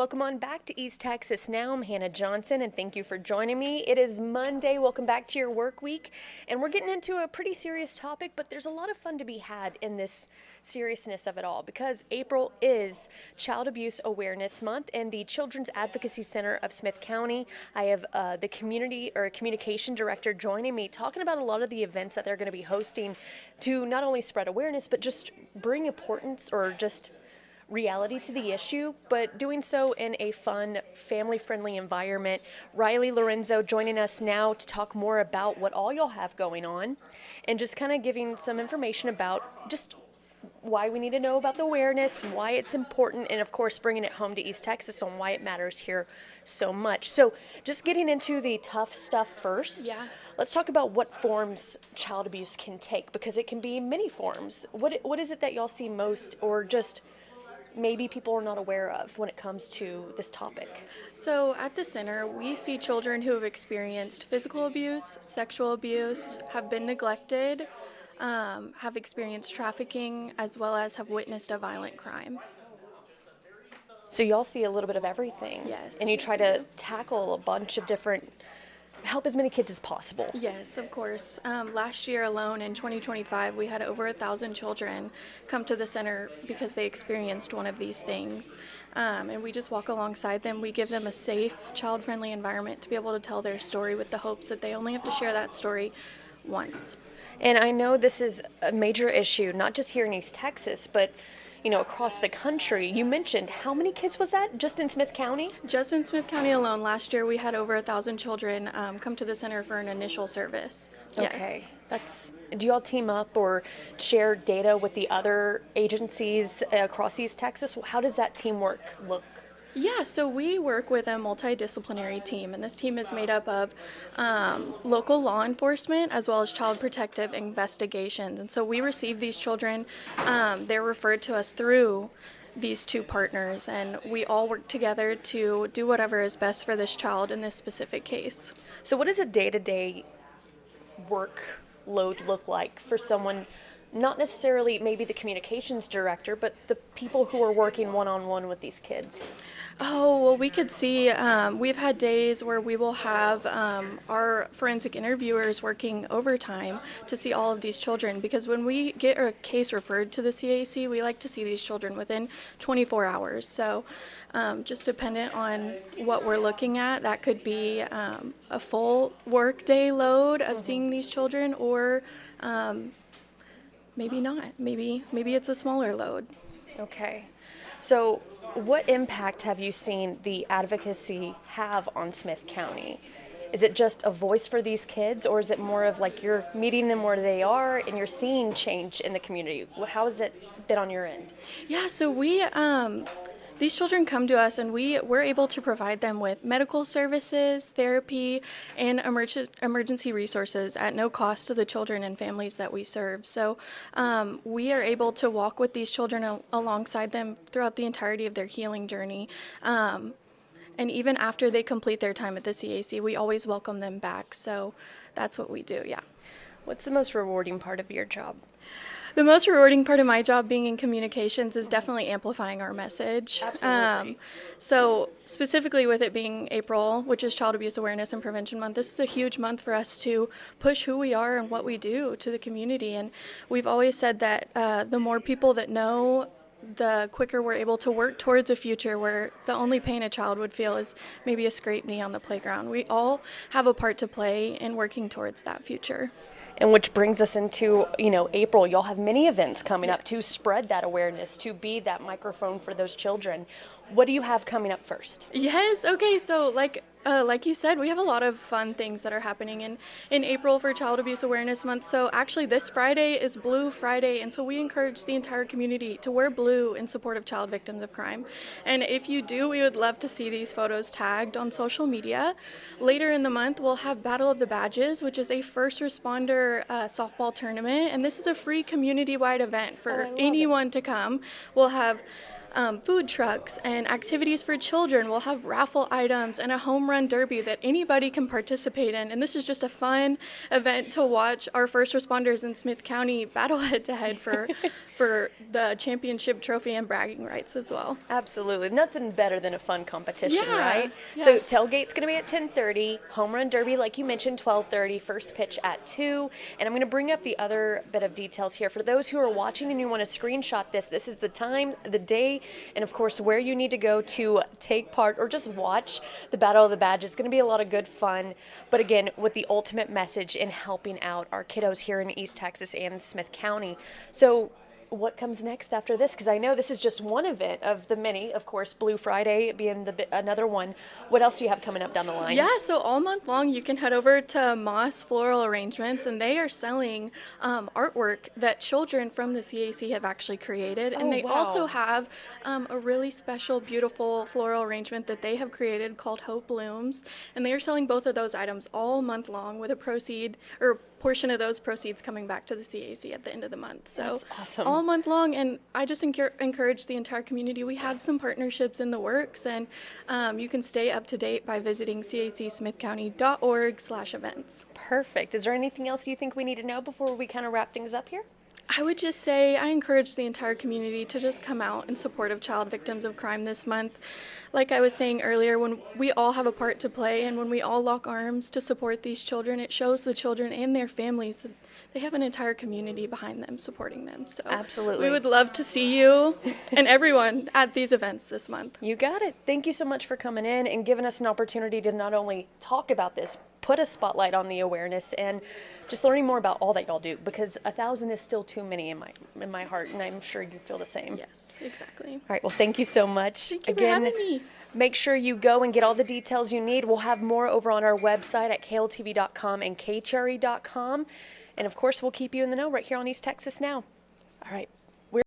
Welcome on back to East Texas Now. I'm Hannah Johnson, and thank you for joining me. It is Monday. Welcome back to your work week, and we're getting into a pretty serious topic, but there's a lot of fun to be had in this seriousness of it all because April is Child Abuse Awareness Month, and the Children's Advocacy Center of Smith County. I have the communication director joining me, talking about a lot of the events that they're going to be hosting to not only spread awareness, but just bring importance or just reality to the issue, but doing so in a fun, family-friendly environment. Riley Lorenzo joining us now to talk more about what all y'all have going on and just kind of giving some information about just why we need to know about the awareness, why it's important, and of course bringing it home to East Texas on why it matters here so much. So just getting into the tough stuff first. Yeah. Let's talk about what forms child abuse can take, because it can be many forms. What is it that y'all see most, or just maybe people are not aware of when it comes to this topic? So at the center, we see children who have experienced physical abuse, sexual abuse, have been neglected, have experienced trafficking, as well as have witnessed a violent crime. So y'all see a little bit of everything. Yes. And you yes, try we to do. tackle a bunch of different, help as many kids as possible. Yes, of course. Last year alone, in 2025, we had over 1,000 children come to the center because they experienced one of these things. And we just walk alongside them. We give them a safe, child-friendly environment to be able to tell their story with the hopes that they only have to share that story once. And I know this is a major issue, not just here in East Texas, but across the country. You mentioned, how many kids was that just in Smith County? Just in Smith County alone, last year we had over 1,000 children come to the center for an initial service. Okay. Yes. Do y'all team up or share data with the other agencies across East Texas? How does that teamwork look? Yeah, so we work with a multidisciplinary team, and this team is made up of local law enforcement as well as child protective investigations. And so we receive these children, they're referred to us through these two partners, and we all work together to do whatever is best for this child in this specific case. So what does a day-to-day workload look like for someone, not necessarily maybe the communications director, but the people who are working one-on-one with these kids? Oh, well, we could see, we've had days where we will have our forensic interviewers working overtime to see all of these children, because when we get a case referred to the CAC, we like to see these children within 24 hours. So just dependent on what we're looking at, that could be a full workday load of seeing these children, or maybe not. Maybe it's a smaller load. Okay. So what impact have you seen the advocacy have on Smith County? Is it just a voice for these kids, or is it more of like you're meeting them where they are and you're seeing change in the community? How has it been on your end? Yeah, so we these children come to us, and we're able to provide them with medical services, therapy, and emergency resources at no cost to the children and families that we serve. So we are able to walk with these children alongside them throughout the entirety of their healing journey. And even after they complete their time at the CAC, we always welcome them back. So that's what we do, yeah. What's the most rewarding part of your job? The most rewarding part of my job being in communications is definitely amplifying our message. Absolutely. So specifically with it being April, which is Child Abuse Awareness and Prevention Month, this is a huge month for us to push who we are and what we do to the community. And we've always said that the more people that know, the quicker we're able to work towards a future where the only pain a child would feel is maybe a scraped knee on the playground. We all have a part to play in working towards that future. And which brings us into, April. Y'all have many events coming up to spread that awareness, to be that microphone for those children. What do you have coming up first? Yes, okay, so like you said, we have a lot of fun things that are happening in April for Child Abuse Awareness Month. So actually this Friday is Blue Friday, and so we encourage the entire community to wear blue in support of child victims of crime. And if you do, we would love to see these photos tagged on social media. Later in the month, we'll have Battle of the Badges, which is a first responder softball tournament, and this is a free community-wide event for anyone to come. We'll have food trucks and activities for children. We'll have raffle items and a home run derby that anybody can participate in. And this is just a fun event to watch our first responders in Smith County battle head to head for for the championship trophy and bragging rights as well. Absolutely. Nothing better than a fun competition, Yeah, right? yeah. So tailgate's going to be at 10:30, home run derby like you mentioned 12:30, first pitch at 2, and I'm going to bring up the other bit of details here for those who are watching and you want to screenshot this is the time, the day, and of course where you need to go to take part or just watch the Battle of the Badges. It's going to be a lot of good fun, but again, with the ultimate message in helping out our kiddos here in East Texas and Smith County. So what comes next after this? Because I know this is just one event of the many, of course, Blue Friday being another one. What else do you have coming up down the line? Yeah, so all month long you can head over to Moss Floral Arrangements, and they are selling artwork that children from the CAC have actually created. And they wow. also have a really special, beautiful floral arrangement that they have created called Hope Blooms. And they are selling both of those items all month long with a portion of those proceeds coming back to the CAC at the end of the month. So that's awesome. All month long, and I just encourage the entire community. We have some partnerships in the works, and you can stay up to date by visiting cacsmithcounty.org/events. Perfect. Is there anything else you think we need to know before we kind of wrap things up here? I would just say I encourage the entire community to just come out in support of child victims of crime this month. Like I was saying earlier, when we all have a part to play and when we all lock arms to support these children, it shows the children and their families that they have an entire community behind them supporting them. So absolutely, we would love to see you and everyone at these events this month. You got it. Thank you so much for coming in and giving us an opportunity to not only talk about this, put a spotlight on the awareness, and just learning more about all that y'all do, because 1,000 is still too many in my heart, and I'm sure you feel the same. Yes, exactly. All right, well, thank you so much. Thank you Again, for having me. Make sure you go and get all the details you need. We'll have more over on our website at kltv.com and kcherry.com, and of course, we'll keep you in the know right here on East Texas Now. All right.